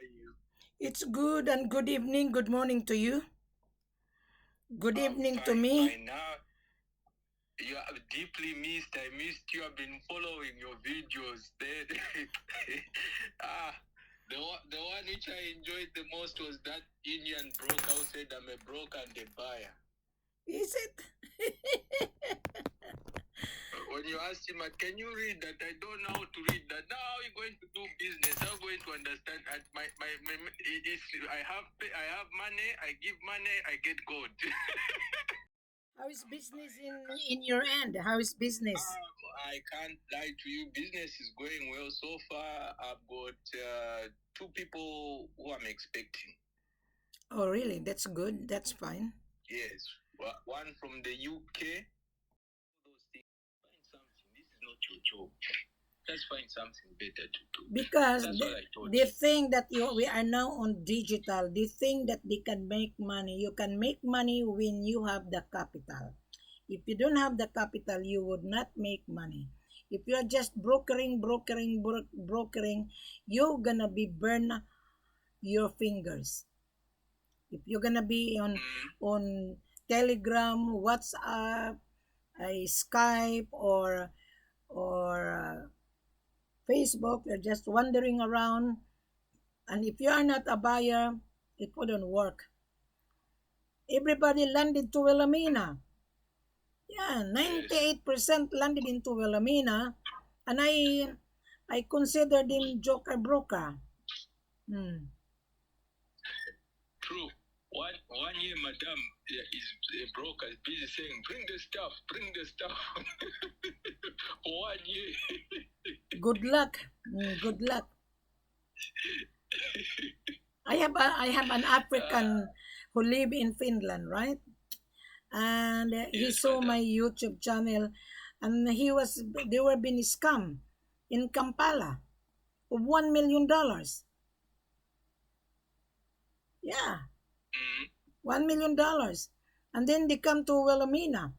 you? It's good and good evening, good morning to you. Good evening to me. Fine. Now you are deeply missed. I missed you. I've been following your videos. ah, the one which I enjoyed the most was that Indian broker who said I'm a broker and a buyer. Is it? When you asked him, can you read that? I don't know how to read that. Now how are you going to do business? How are you going to understand? And I have money. I give money. I get gold. How is business in your end? How is business? I can't lie to you. Business is going well so far. I've got two people who I'm expecting. Oh, really? That's good. That's fine. Yes, one from the UK. Those things. Find something. This is not your job. Just find something better to do. Because That's what I told they you. think that we are now on digital. They think that they can make money. You can make money when you have the capital. If you don't have the capital, you would not make money. If you are just brokering, you're gonna be burn your fingers. If you're gonna be on Telegram, WhatsApp, Skype, or Facebook, you're just wandering around, and if you are not a buyer, it wouldn't work. Everybody landed to Wilhelmina. Yeah, 98% landed into Wilhelmina, and I considered him joker broker. True. One year, madam is a broker is busy saying, "Bring the stuff, bring the stuff." For 1 year. Good luck. Good luck. I have an African who live in Finland, right? And he Yes, saw madam. my YouTube channel, and they were being scammed in Kampala of $1 million. Yeah, $1 million, and then they come to Wilhelmina.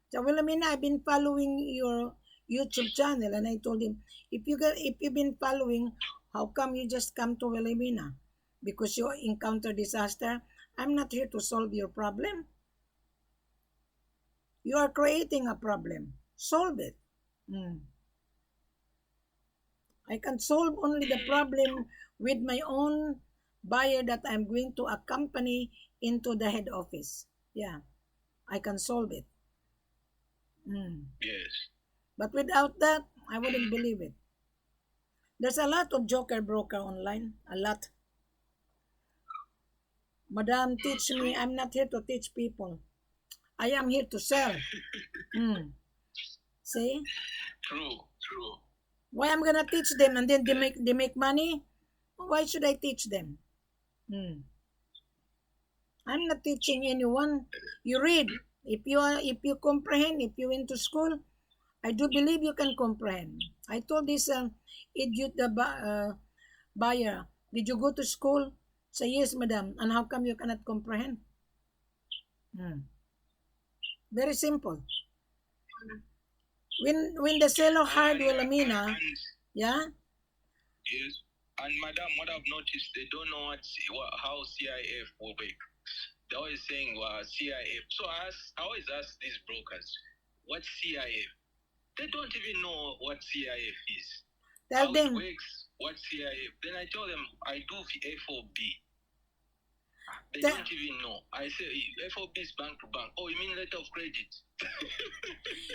So Wilhelmina, I've been following your YouTube channel, and I told him, if you've been following, how come you just come to Wilhelmina? Because you encounter disaster. I'm not here to solve your problem. You are creating a problem. Solve it. I can solve only the problem with my own buyer that I'm going to accompany into the head office. Yeah, I can solve it. Yes. But without that, I wouldn't believe it. There's a lot of joker broker online. A lot. Madam, teach me. I'm not here to teach people. I am here to sell. See? True. Why I'm gonna teach them and then they make money? Why should I teach them? I'm not teaching anyone. You read. If you comprehend, if you went to school, I do believe you can comprehend. I told this idiot buyer, did you go to school? Say yes, madam. And how come you cannot comprehend? Very simple. When the seller hired Wilhelmina, yeah. Yes. And madam, what I've noticed, they don't know how CIF will work. They're always saying CIF. So I always ask these brokers, what's CIF? They don't even know what CIF is. Tell how them. It works, what's CIF? Then I tell them I do FOB. They don't even know. I say FOB is bank to bank. Oh, you mean letter of credit?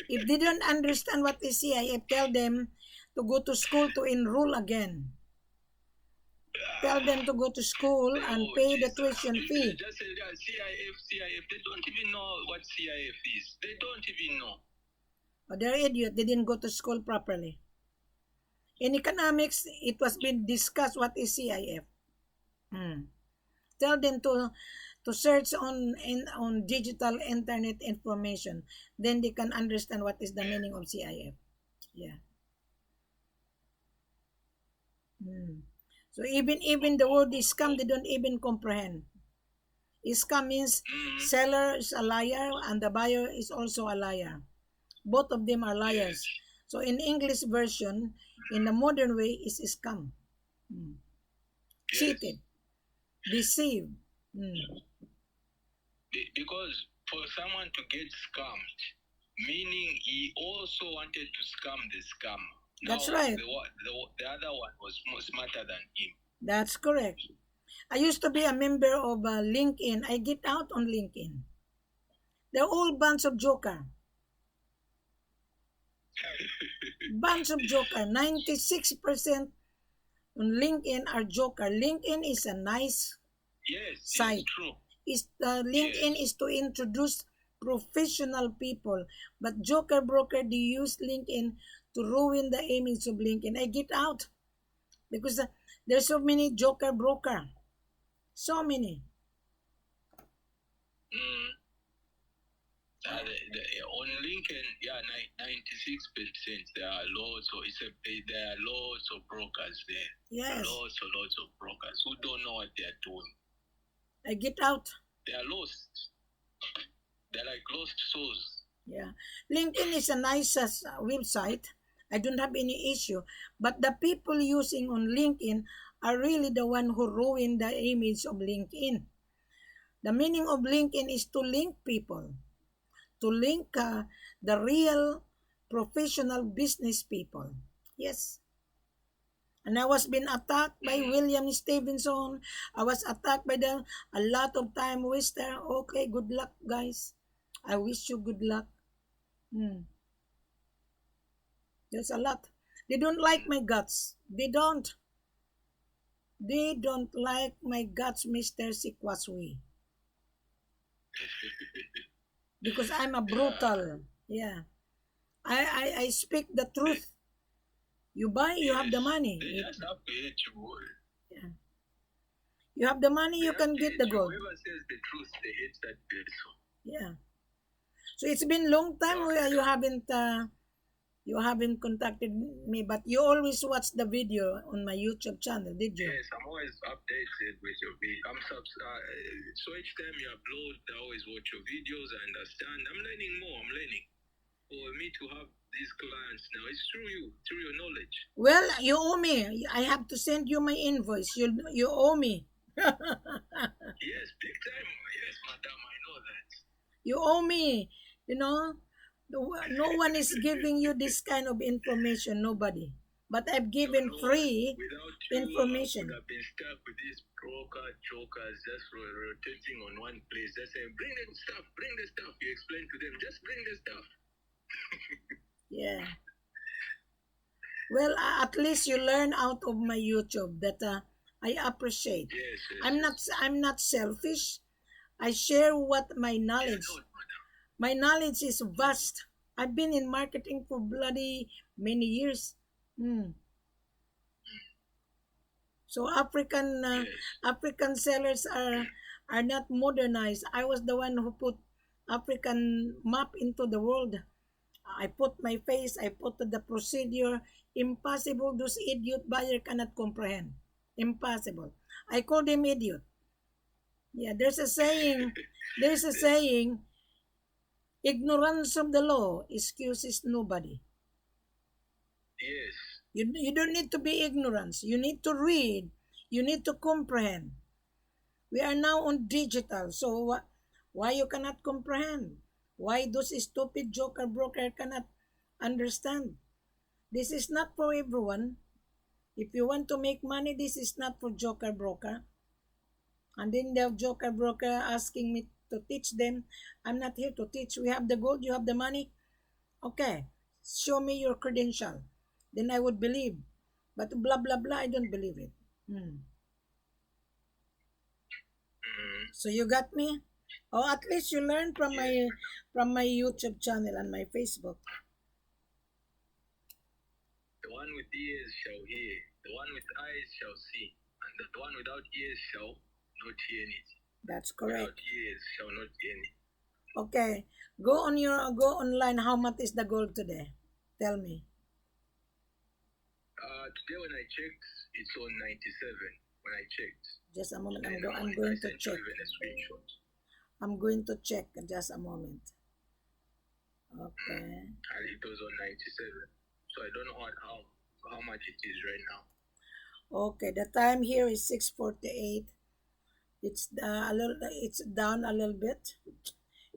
If they don't understand what is CIF, tell them to go to school to enroll again. Tell them to go to school and pay the tuition fee. Just say CIF. They don't even know what CIF is. They don't even know. Oh, they're idiot. They didn't go to school properly. In economics, it was been discussed what is CIF. Tell them to search on digital internet information. Then they can understand what is the meaning of CIF. Yeah. So even the word is scam, they don't even comprehend. Scam means seller is a liar and the buyer is also a liar. Both of them are liars. So in English version, in the modern way, is scam. Cheated. deceive. Mm. Because for someone to get scammed, meaning he also wanted to scam the scammer. That's Now, right. the other one was more smarter than him. That's correct. I used to be a member of LinkedIn. I get out on LinkedIn. They're all bunch of joker. Bunch of joker. 96% on LinkedIn are joker. LinkedIn is a nice Yes, site. it's true. LinkedIn is to introduce professional people, but joker broker they use LinkedIn to ruin the image of LinkedIn. I get out because there's so many joker broker, so many. Mm. On LinkedIn, yeah, 96%. There are there are lots of brokers there. Yes, Lots of brokers who don't know what they are doing. I get out. They are lost. They're like lost souls. Yeah, LinkedIn is a nice website. I don't have any issue, but the people using on LinkedIn are really the one who ruin the image of LinkedIn. The meaning of LinkedIn is to link people, to link the real professional business people. Yes. And I was being attacked by William Stevenson. I was attacked by a lot of time waster. Okay, good luck, guys. I wish you good luck. Hmm. There's a lot. They don't like my guts. They don't. They don't like my guts, Mr. Sikwaswi. Because I'm a brutal. Yeah. I speak the truth. You buy, you have the money. They just have to hate you, boy. Yeah. You have the money, you can get the gold. Whoever says the truth, they hate that person. Yeah. So it's been long time where you haven't contacted me, but you always watch the video on my YouTube channel, did you? Yes, I'm always updated with your video. So each time you upload, I always watch your videos. I understand. I'm learning more. I'm learning. For me to have these clients now, it's through you, through your knowledge. Well, you owe me. I have to send you my invoice. You owe me. Yes, big time. Yes, madam, I know that. You owe me. You know, no one is giving you this kind of information. Nobody. But I've given free information. I would have been stuck with these broker jokers just rotating on one place. Just saying, bring the stuff, bring the stuff. You explain to them, just bring the stuff. Yeah. Well, at least you learn out of my YouTube that I appreciate. Yes, I'm not selfish. I share what my knowledge. My knowledge is vast. I've been in marketing for bloody many years. So African sellers are not modernized. I was the one who put African map into the world. I put my face, I put the procedure. Impossible, those idiot buyer cannot comprehend. Impossible. I call them idiot. Yeah, there's a saying, ignorance of the law excuses nobody. Yes. You don't need to be ignorant. You need to read. You need to comprehend. We are now on digital, so why you cannot comprehend? Why those stupid joker broker cannot understand? This is not for everyone. If you want to make money, this is not for joker broker. And then the joker broker asking me to teach them. I'm not here to teach. We have the gold, you have the money. Okay, show me your credential. Then I would believe. But blah, blah, blah, I don't believe it. So you got me? Oh, at least you learn from my YouTube channel and my Facebook. The one with ears shall hear, the one with eyes shall see, and the one without ears shall not hear it. That's correct. Without ears shall not hear it. Okay, go online. How much is the gold today? Tell me. Today when I checked, it's on 97. When I checked. Just a moment. I'm going to check. I'm going to check. Just a moment. Okay. And it was on 97. So I don't know how much it is right now. Okay, the time here is 6:48. It's down a little bit.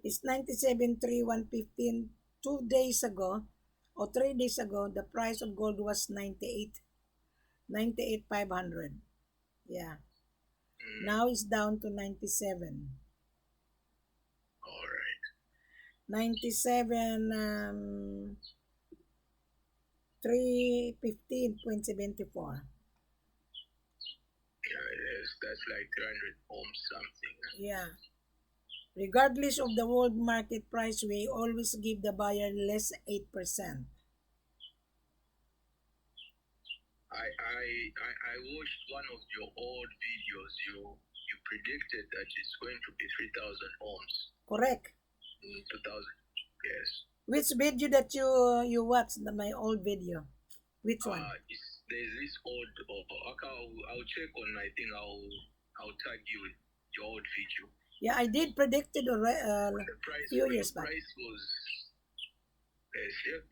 It's 97,315. 2 days ago or 3 days ago, the price of gold was 98,500. Yeah. Now it's down to 97. All right. 97 315.74. Yes, that's like 300 homes something. Yeah. Regardless of the world market price, we always give the buyer less 8%. I watched one of your old videos. You predicted that it's going to be 3,000 homes. Correct. 2,000. Yes. Which video that you watched? My old video. Which one? There's this old. I'll check on. I think I'll tag you with your old video. Yeah, I did predict it already. The price, few years back. The price was. You're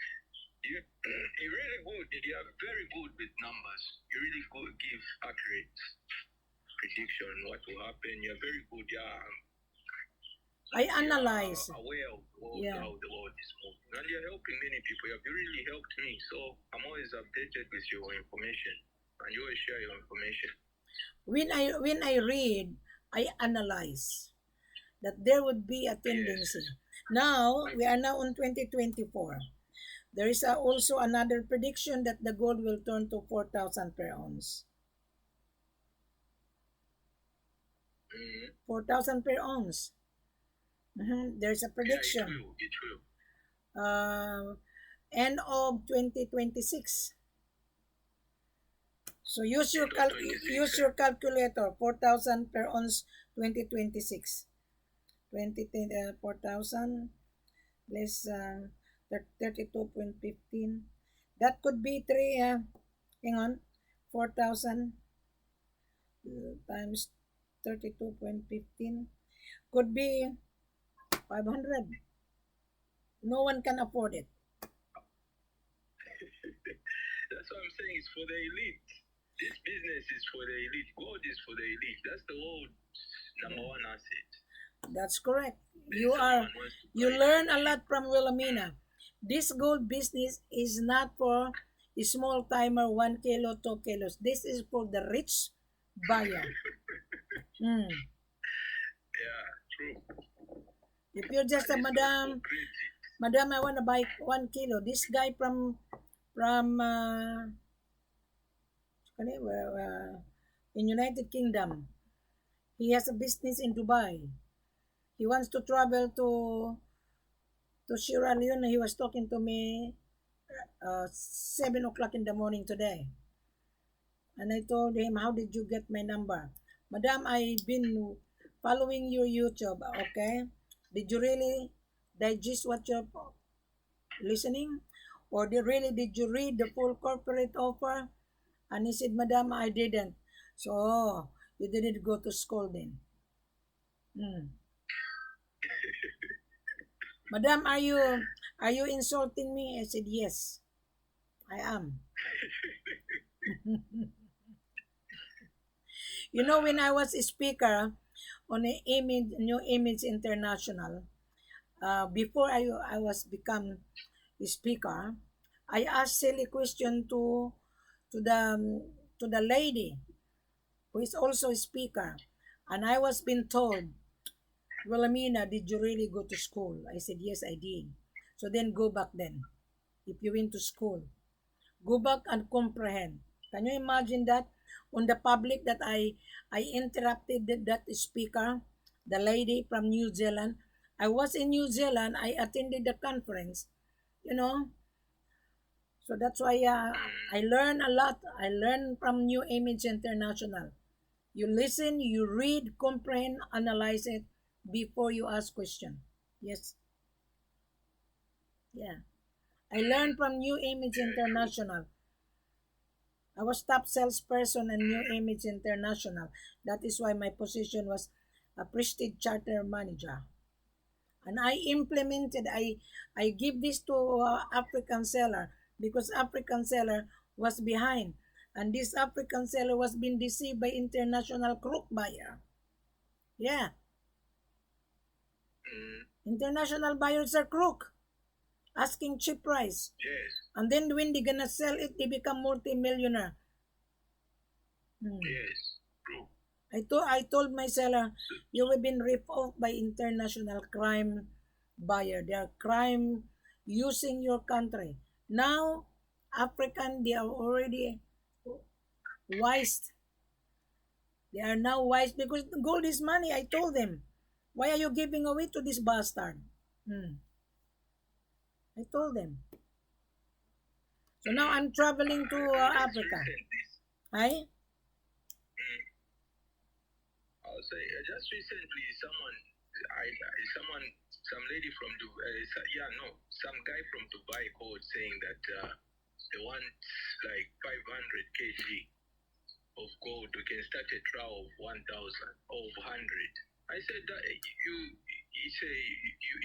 really good. You are very good with numbers. You really good give accurate prediction what will happen. You're very good. I analyze. Aware of how the world is moving, and you're helping many people. You have really helped me, so I'm always updated with your information, and you always share your information. When I read, I analyze that there would be a tendency. Yes. Now we are now on 2024. There is also another prediction that the gold will turn to 4,000 per ounce. 4,000 per ounce. There's a prediction. Yeah, it will. End of 2026. So use your calculator. 4,000 per ounce 2026. 4,000 less 32.15. That could be 4,000 times 32.15 could be 500. No one can afford it. That's what I'm saying. It's for the elite. This business is for the elite. Gold is for the elite. That's the world's number one asset. That's correct. You learn a lot from Wilhelmina. This gold business is not for a small timer, 1 kilo, 2 kilos. This is for the rich buyer. Yeah, true. If you're just a madam, I want to buy 1 kilo. This guy from in United Kingdom, he has a business in Dubai. He wants to travel to Sierra Leone. He was talking to me 7 o'clock in the morning today. And I told him, how did you get my number? Madam, I've been following your YouTube, okay? Did you really digest what you're listening? Or did you read the full corporate offer? And he said, Madam, I didn't. So, you didn't go to school then. Madam, are you insulting me? I said, yes, I am. You know, when I was a speaker on New Image International, before I was become a speaker, I asked silly question to the lady who is also a speaker, and I was being told, Wilhelmina, did you really go to school? I said, yes, I did. So then go back then. If you went to school, go back and comprehend. Can you imagine that? On the public that I interrupted that speaker, the lady from New Zealand. I was in New Zealand. I attended the conference, So that's why I learned a lot. I learned from New Image International. You listen, you read, comprehend, analyze it before you ask question. Yes. Yeah. I learned from New Image International. I was top salesperson in New Image International. That is why my position was a Prestige Charter Manager. And I implemented, I give this to African seller because African seller was behind. And this African seller was being deceived by international crook buyer. Yeah, Mm, international buyers are crook, asking cheap price. yes, And then when they gonna sell it, they become multi-millionaire. Hmm. yes, true. I told my seller, you have been ripped off by international crime buyer. They are crime using your country. Now, African, they are already wise. They are now wise because gold is money. I told them, why are you giving away to this bastard? Hmm. I told them. So now I'm traveling to Just Africa. recently, Hi? I'll say just recently, some lady from Dubai, some guy from Dubai called saying that they want like 500 kg of gold. We can start a trial of 1,000 or of 100. I said that you say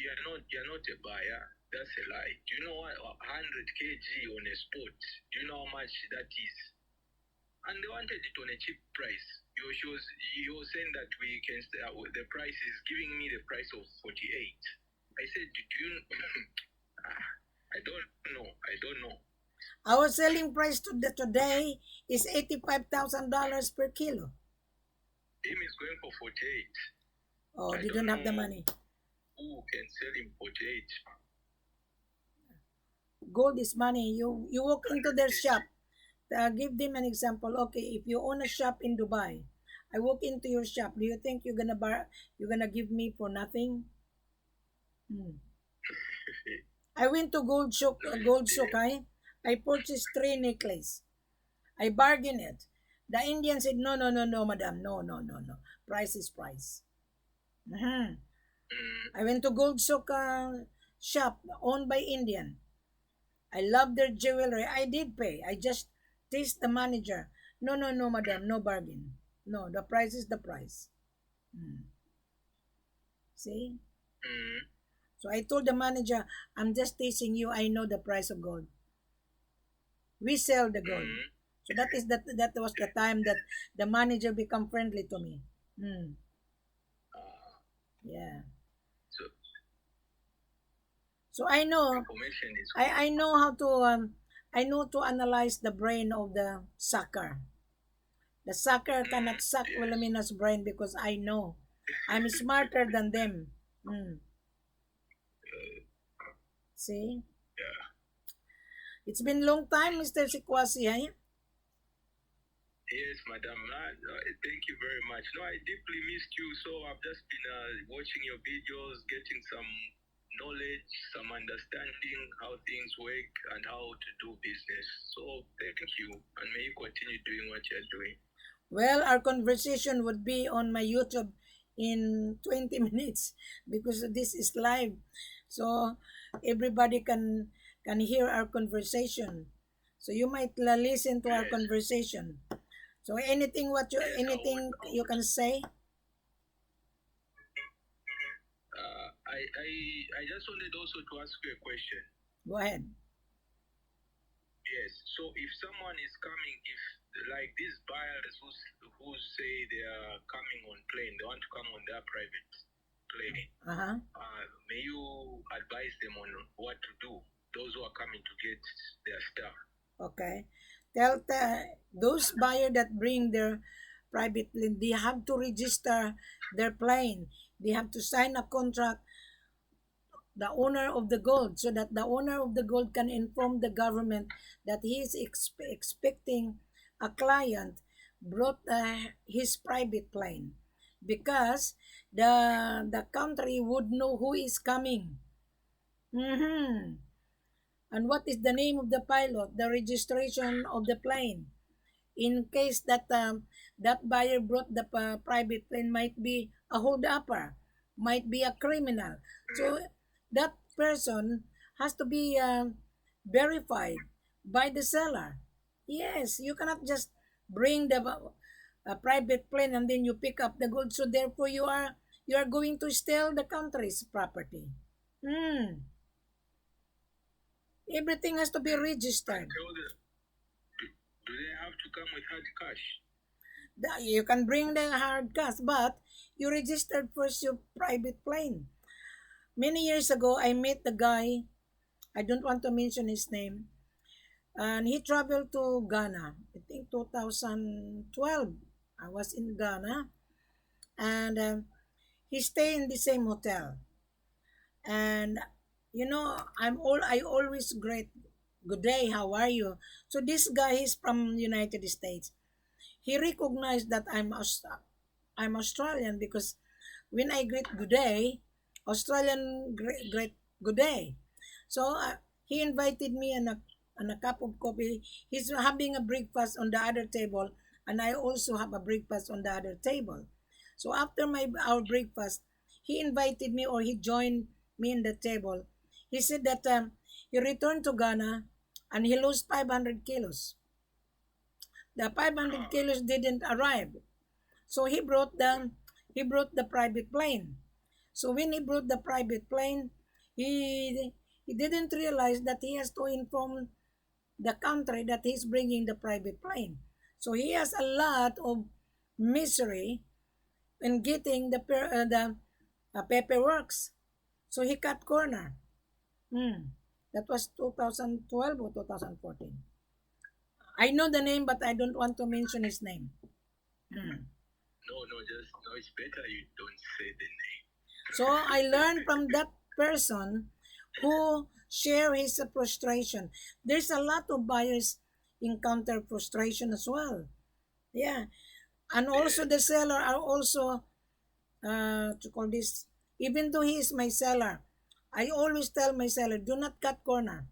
you're not a buyer. That's a lie. Do you know what 100 kg on a spot? Do you know how much that is? And they wanted it on a cheap price. He was saying that we can the price is giving me the price of 48. I said, do you? I don't know. I don't know. Our selling price today is $85,000 per kilo. Him is going for 48. Oh, I they don't don't have the know money. who can sell him 48. Gold is money. You walk into their shop. Give them an example. Okay, if you own a shop in Dubai, I walk into your shop. Do you think you're gonna give me for nothing? Hmm. I went to Gold Souk. I purchased 3 necklaces. I bargained it. The Indian said, no, no, no, no, madam. No, no, no, no. Price is price. Mhm. Mm, I went to Gold Souk shop owned by Indian. I love their jewelry. I did pay. I just teased the manager. No, no, no, madam. No bargain. No, the price is the price. Hmm. See? mm, So I told the manager, I'm just teasing you. I know the price of gold. We sell the gold. mm. So that was the time that the manager become friendly to me. Hmm. Uh, Yeah. so So I know information is I know how to I know to analyze the brain of the sucker. The sucker cannot suck yes. Wilhelmina's brain because I know I'm smarter than them. Hmm. See? Yeah. It's been long time, Mr. Sikwasi, eh? Yes, madam. Thank you very much. No, I deeply missed you. So I've just been watching your videos, getting some knowledge, some understanding how things work and how to do business. So thank you, and may you continue doing what you're doing. Well, our conversation would be on my YouTube in 20 minutes because this is live. So everybody can hear our conversation. So you might listen to our Yes. conversation. So Yes, anything you can say? I just wanted also to ask you a question. Go ahead. Yes. So if someone is coming, if like these buyers who say they are coming on plane, they want to come on their private plane. Uh-huh. May you advise them on what to do? Those who are coming to get their stuff. Okay. Tell those buyer that bring their private plane, they have to register their plane. They have to sign a contract, the owner of the gold, so that the owner of the gold can inform the government that he is expecting a client brought his private plane because the country would know who is coming. Mm-hmm. And what is the name of the pilot, the registration of the plane. In case that that buyer brought the private plane might be a hold-upper, might be a criminal. So that person has to be verified by the seller. Yes, you cannot just bring the private plane and then you pick up the goods. So therefore you are going to steal the country's property. Hmm. Everything has to be registered. Tell them, do they have to come with hard cash? You can bring the hard cash, but you registered first your private plane. Many years ago, I met the guy. I don't want to mention his name. And he traveled to Ghana. I think 2012. I was in Ghana, and he stayed in the same hotel. And I always greet, good day, how are you? So this guy is from United States. He recognized that I'm Australian because when I greet good day, Australian greet good day. So he invited me and a cup of coffee. He's having a breakfast on the other table, and I also have a breakfast on the other table. So after our breakfast, he invited me, or he joined me in the table. He said that he returned to Ghana and he lost 500 kilos. The 500 kilos didn't arrive. So he brought the private plane. So when he brought the private plane, he didn't realize that he has to inform the country that he's bringing the private plane. So he has a lot of misery in getting the paperworks. So he cut corner. Hmm. That was 2012 or 2014. I know the name, but I don't want to mention his name. Hmm. No, no, just no. It's better you don't say the name. So I learned from that person who share his frustration. There's a lot of buyers encounter frustration as well. Yeah, and also the seller are also to call this. Even though he is my seller, I always tell my seller, do not cut corner.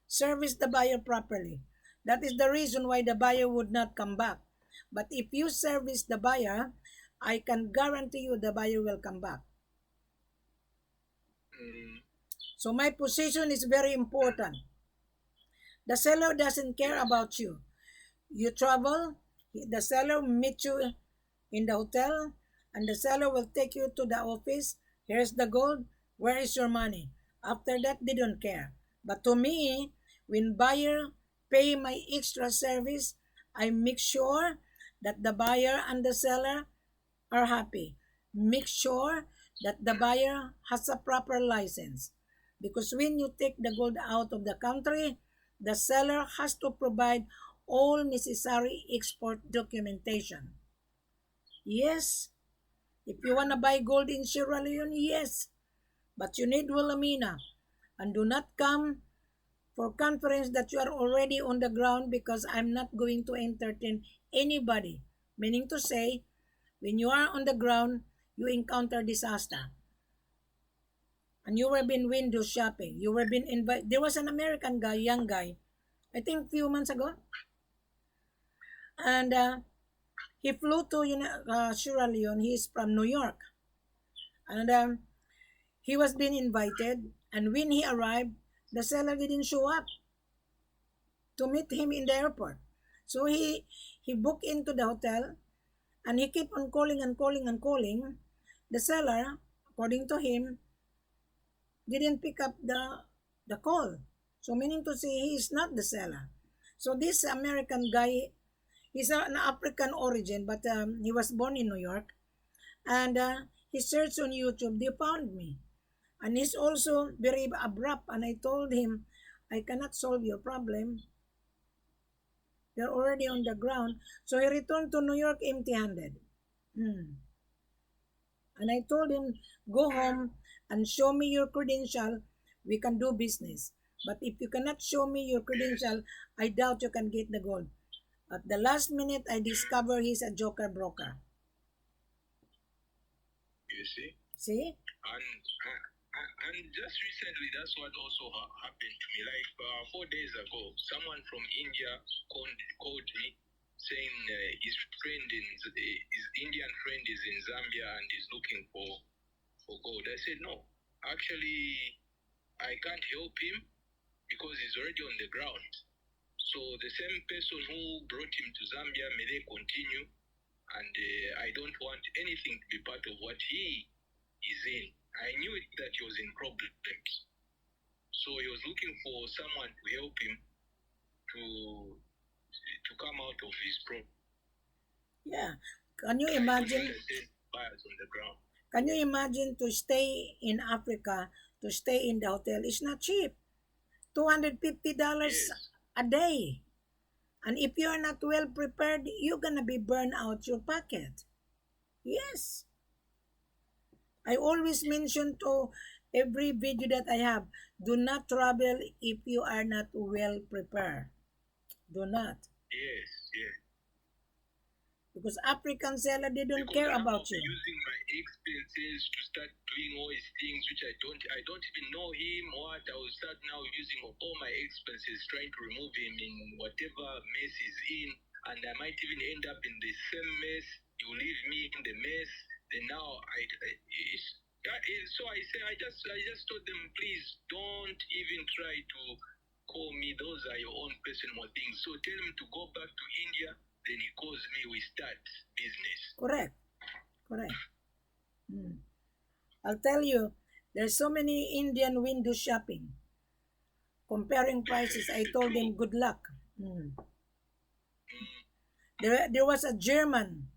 Service the buyer properly. That is the reason why the buyer would not come back. But if you service the buyer, I can guarantee you the buyer will come back. Mm, So my position is very important. The seller doesn't care about you. You travel, the seller will meet you in the hotel, and the seller will take you to the office. Here's the gold. Where is your money? After that, they don't care. But to me, when buyer pay my extra service, I make sure that the buyer and the seller are happy. Make sure that the buyer has a proper license. Because when you take the gold out of the country, the seller has to provide all necessary export documentation. Yes, if you want to buy gold in Sierra Leone, yes, but you need Wilhelmina. And do not come for conference that you are already on the ground, because I'm not going to entertain anybody. Meaning to say, when you are on the ground, you encounter disaster. And you were been window shopping. You were been invited. There was an American guy, young guy, I think few months ago, and he flew to Sierra Leone. He's from New York, and he was being invited. And when he arrived, the seller didn't show up to meet him in the airport. So he booked into the hotel, and he kept on calling and calling and calling. The seller, according to him, didn't pick up the call. So meaning to say, he is not the seller. So this American guy, he's an African origin, but he was born in New York, and he searched on YouTube. They found me, and he's also very abrupt. And I told him, I cannot solve your problem. They're already on the ground. So he returned to New York empty-handed. Hmm. And I told him, go home and show me your credential. We can do business. But if you cannot show me your credential, I doubt you can get the gold. At the last minute, I discover he's a joker broker. you see? See? And just recently, that's what also happened to me. Like 4 days ago, someone from India called me saying his Indian friend is in Zambia and is looking for gold. I said, no, actually, I can't help him because he's already on the ground. So the same person who brought him to Zambia, may they continue, and I don't want anything to be part of what he is in. I knew that he was in problems. So he was looking for someone to help him to come out of his problem. Yeah. Can you I don't imagine? understand buyers on the ground. Can you imagine to stay in Africa, to stay in the hotel? It's not cheap. $250 Yes. a day. And if you're not well prepared, you're gonna be burned out your pocket. Yes. I always mention to every video that I have, do not travel if you are not well prepared. Do not. Yes. Yes. Because African seller, they don't Because care I'm about you. using my expenses to start doing all these things which I don't even know him. What I will start now using all my expenses trying to remove him in whatever mess he's in, and I might even end up in the same mess. You leave me in the mess. Then now so I just told them, please don't even try to call me. Those are your own personal things. So tell him to go back to India. Then he calls me. We start business. Correct. Correct. I'll tell you, there's so many Indian window shopping. Comparing prices, I told them good luck. There was a German.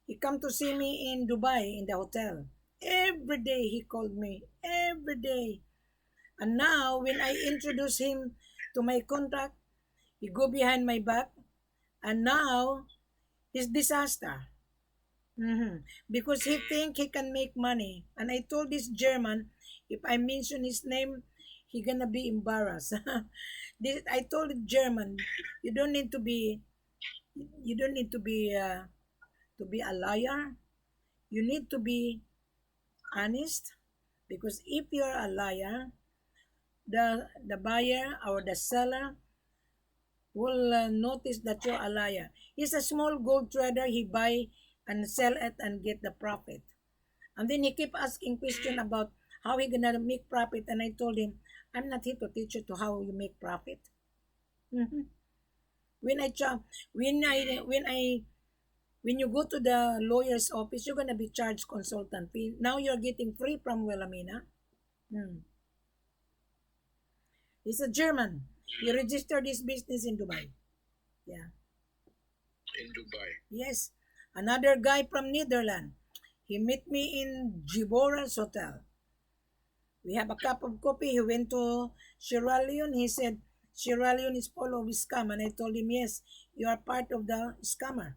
He come to see me in Dubai in the hotel. Every day he called me. Every day. And now when I introduce him to my contact, he go behind my back. And now he's disaster. Because he think he can make money. And I told this German, if I mention his name, he gonna be embarrassed. I told the German, you don't need to be, you don't need to be a liar. You need to be honest. Because if you're a liar, the buyer or the seller will notice that you're a liar. He's a small gold trader. He buy and sell it and get the profit. And then he keep asking question about how he gonna make profit. And I told him, I'm not here to teach you to how you make profit. Mhm. When I cha- when you go to the lawyer's office, you're gonna be charged consultant fee. Now you're getting free from Wilhelmina. Hmm. He's a German. He registered his business in Dubai. Yeah. In Dubai. Yes. Another guy from Netherlands. He met me in Gibora's hotel. We have a cup of coffee. He went to Sierra Leone. He said, Sierra Leone is full of scam. And I told him, yes, you are part of the scammer.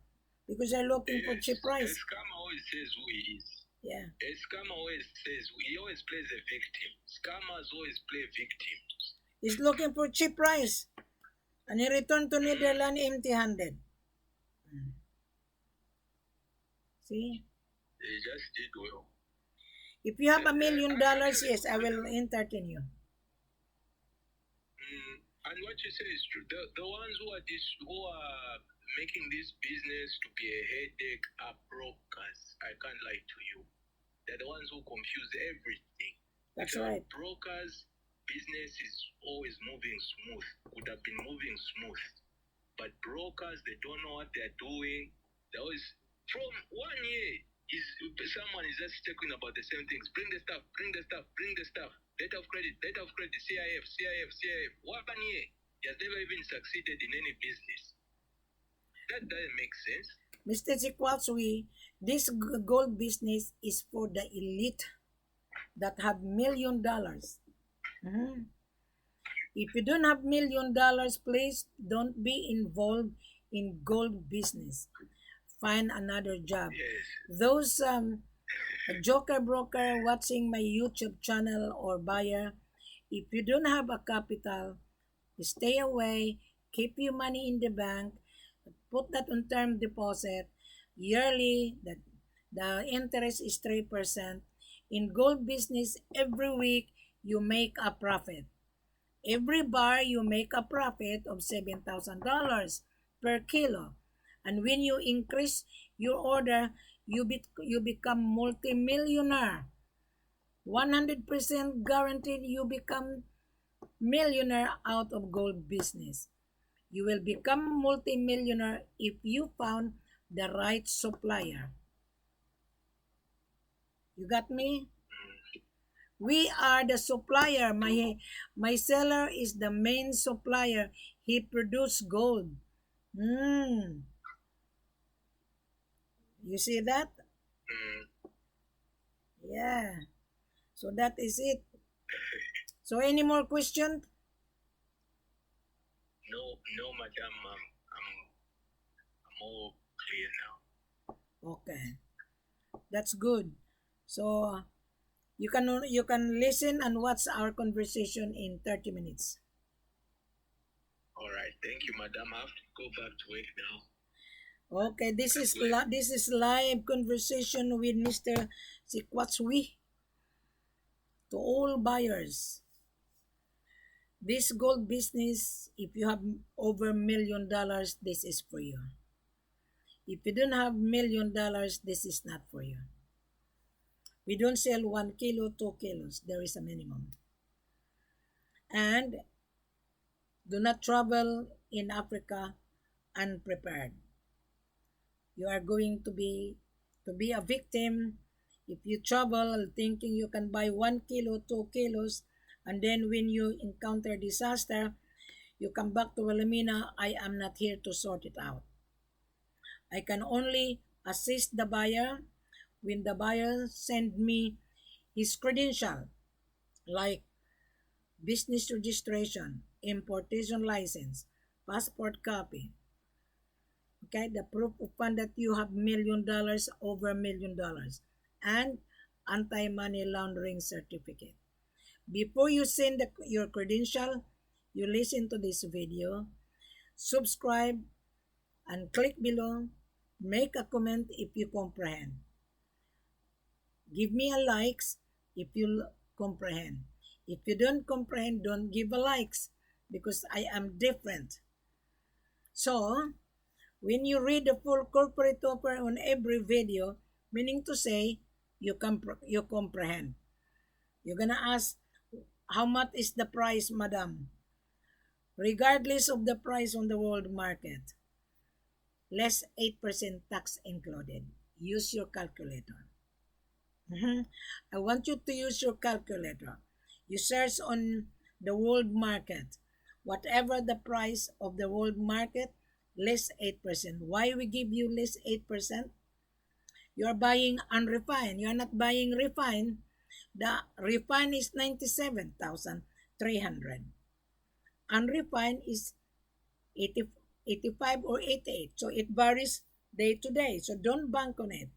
Because they're looking for cheap A price. scammer always says who he is. Yeah. A scammer always says he always plays a victim. Scammers always play victims. He's looking for cheap price. And he returned to Netherlands empty-handed. See? They just did well. If you have $1 million, yes, I will entertain you. And what you say is true. The ones who are making this business to be a headache are brokers. I can't lie to you. They're the ones who confuse everything. That's Without right. brokers, business is always moving smooth. Could have been moving smooth. But brokers, they don't know what they're doing. They always, from 1 year, someone is just talking about the same things. Bring the stuff, bring the stuff, bring the stuff. Letter of credit, CIF, CIF, CIF. 1 year, he has never even succeeded in any business. That doesn't make sense. Mr. Zikwatsuwi, this gold business is for the elite that have $1 million. If you don't have $1 million, please don't be involved in gold business. Find another job. Yes. Those joker broker watching my YouTube channel or buyer, if you don't have a capital, stay away, keep your money in the bank, put that on term deposit. Yearly, the interest is 3%. In gold business, every week you make a profit. Every bar you make a profit of $7,000 per kilo. And when you increase your order, you become multi-millionaire. 100% guaranteed you become millionaire out of gold business. You will become multi-millionaire if you found the right supplier. You got me? We are the supplier. My seller is the main supplier. He produces gold. You see that? Mm. Yeah. So that is it. So any more questions? No, madam. I'm all clear now. Okay. That's good. So you can listen and watch our conversation in 30 minutes. All right. Thank you, madam. I have to go back to work now. Okay, this is live conversation with Mr. Sikwatswi to all buyers. This gold business, if you have over $1 million, this is for you. If you don't have $1 million, this is not for you. We don't sell 1 kilo, 2 kilos. There is a minimum. And do not travel in Africa unprepared. You are going to be a victim if you travel thinking you can buy 1 kilo, 2 kilos, and then when you encounter disaster, you come back to Wilhelmina. I am not here to sort it out. I can only assist the buyer when the buyer send me his credential, like business registration, importation license, passport copy. Okay, the proof of fund that you have $1 million, over $1 million, and anti-money laundering certificate. Before you send your credential, you listen to this video, subscribe, and click below. Make a comment if you comprehend. Give me a likes if you comprehend. If you don't comprehend, don't give a likes because I am different. So, when you read the full corporate offer on every video, meaning to say, you comprehend. You're gonna ask, how much is the price, madam? Regardless of the price on the world market, less 8% tax included. Use your calculator. I want you to use your calculator. You search on the world market. Whatever the price of the world market, less 8%. Why we give you less 8%? You are buying unrefined. You are not buying refined. The refined is 97,300. Unrefined is 80, 85 or 88. So it varies day to day. So don't bank on it.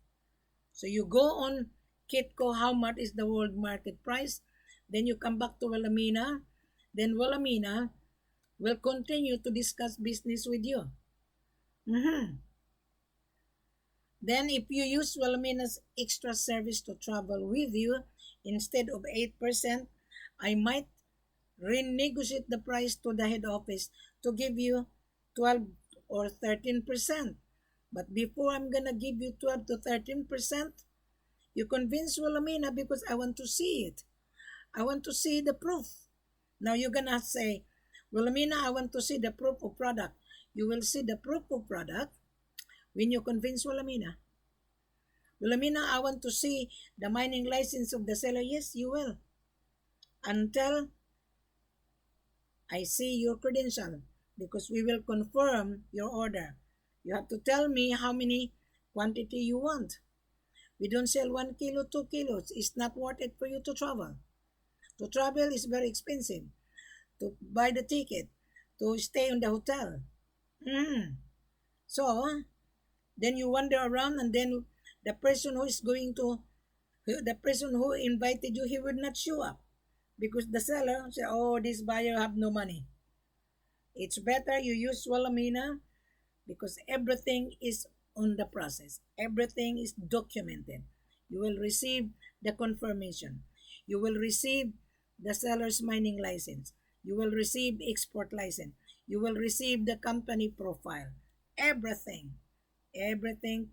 So you go on Kitco, how much is the world market price? Then you come back to Wilhelmina. Then Wilhelmina will continue to discuss business with you. Then if you use Wilhelmina's extra service to travel with you, instead of 8%, I might renegotiate the price to the head office to give you 12 or 13%. But before I'm gonna give you 12 to 13%, you convince Wilhelmina because I want to see it. I want to see the proof. Now you're gonna say, Wilhelmina, I want to see the proof of product. You will see the proof of product when you convince Wilhelmina. Wilhelmina, I want to see the mining license of the seller. Yes, you will. Until I see your credential, because we will confirm your order. You have to tell me how many quantity you want. We don't sell 1 kilo, 2 kilos. It's not worth it for you to travel. To travel is very expensive. To buy the ticket, to stay in the hotel. So, then you wander around and then the person who invited you, he would not show up. Because the seller say, oh, this buyer have no money. It's better you use Wilhelmina because everything is on the process. Everything is documented. You will receive the confirmation. You will receive the seller's mining license. You will receive export license. You will receive the company profile. Everything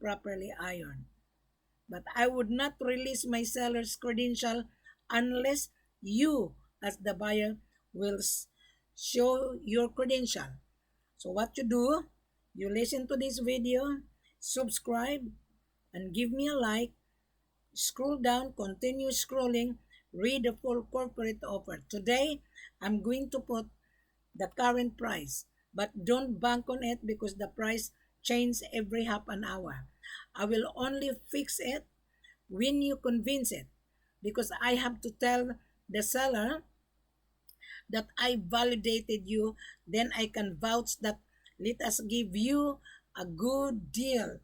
properly ironed. But I would not release my seller's credential unless you, as the buyer, will show your credential. So what you do, you listen to this video, subscribe, and give me a like. Scroll down, continue scrolling, read the full corporate offer. Today, I'm going to put the current price, but don't bank on it because the price changes every half an hour. I will only fix it when you convince it, because I have to tell the seller that I validated you, then I can vouch that let us give you a good deal,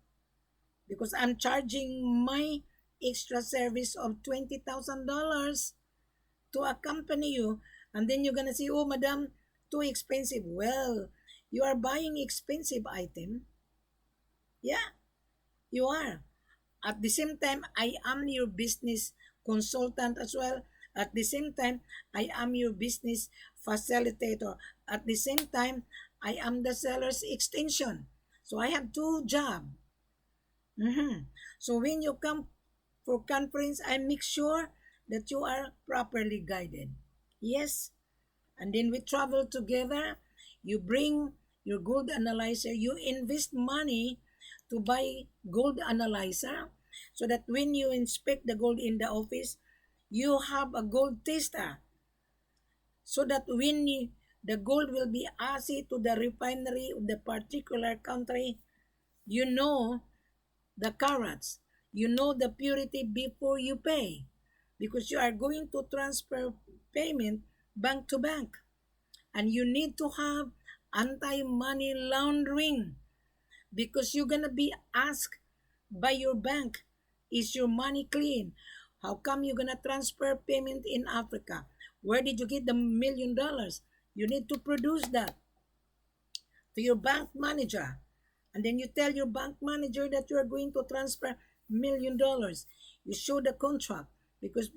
because I'm charging my extra service of $20,000 to accompany you. And then you're gonna say, oh madam, too expensive. Well, you are buying expensive item. Yeah, you are. At the same time, I am your business consultant as well. At the same time, I am your business facilitator. At the same time, I am the seller's extension. So I have two jobs. So when you come for conference, I make sure that you are properly guided. Yes. And then we travel together. You bring your gold analyzer. You invest money to buy gold analyzer so that when you inspect the gold in the office, you have a gold tester. So that when the gold will be assay to the refinery of the particular country, you know the carats, you know the purity before you pay, because you are going to transfer payment bank to bank, and you need to have anti-money laundering, because you're gonna be asked by your bank, is your money clean? How come you're gonna transfer payment in Africa? Where did you get the $1 million? You need to produce that to your bank manager. And then you tell your bank manager that you are going to transfer $1 million. You show the contract, because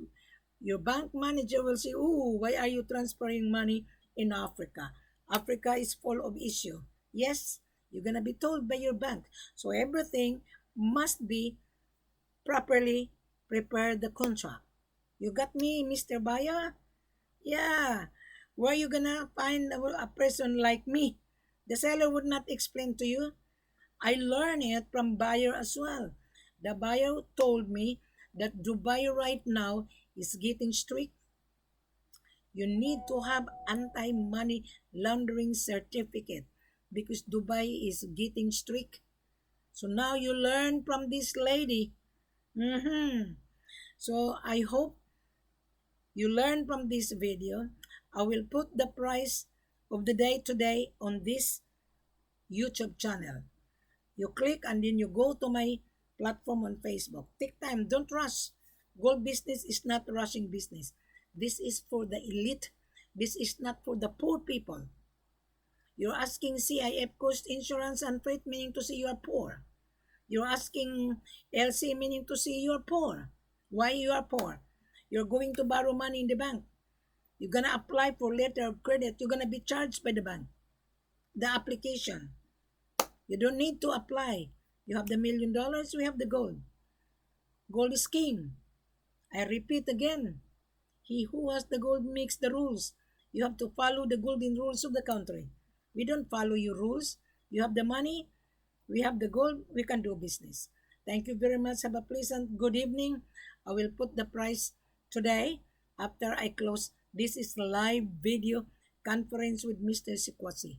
your bank manager will say, oh, why are you transferring money in Africa? Africa is full of issue. Yes, you're going to be told by your bank. So everything must be properly prepared, the contract. You got me, Mr. Buyer? Yeah. Where you going to find a person like me? The seller would not explain to you. I learned it from buyer as well. The buyer told me that Dubai right now is getting strict. You need to have anti-money laundering certificate, because Dubai is getting strict. So now you learn from this lady. So I hope you learn from this video. I will put the price of the day today on this YouTube channel. You click and then you go to my platform on Facebook. Take time, don't rush. Gold business is not rushing business. This is for the elite. This is not for the poor people. You're asking CIF cost insurance and freight, meaning to say you are poor. You're asking LC, meaning to say you are poor. Why you are poor? You're going to borrow money in the bank. You're gonna apply for letter of credit. You're gonna be charged by the bank. The application. You don't need to apply. You have the $1 million, we have the gold. Gold is king. I repeat again. He who has the gold makes the rules. You have to follow the golden rules of the country. We don't follow your rules. You have the money, we have the gold, we can do business. Thank you very much. Have a pleasant good evening. I will put the price today after I close. This is live video conference with Mr. Sikwasi.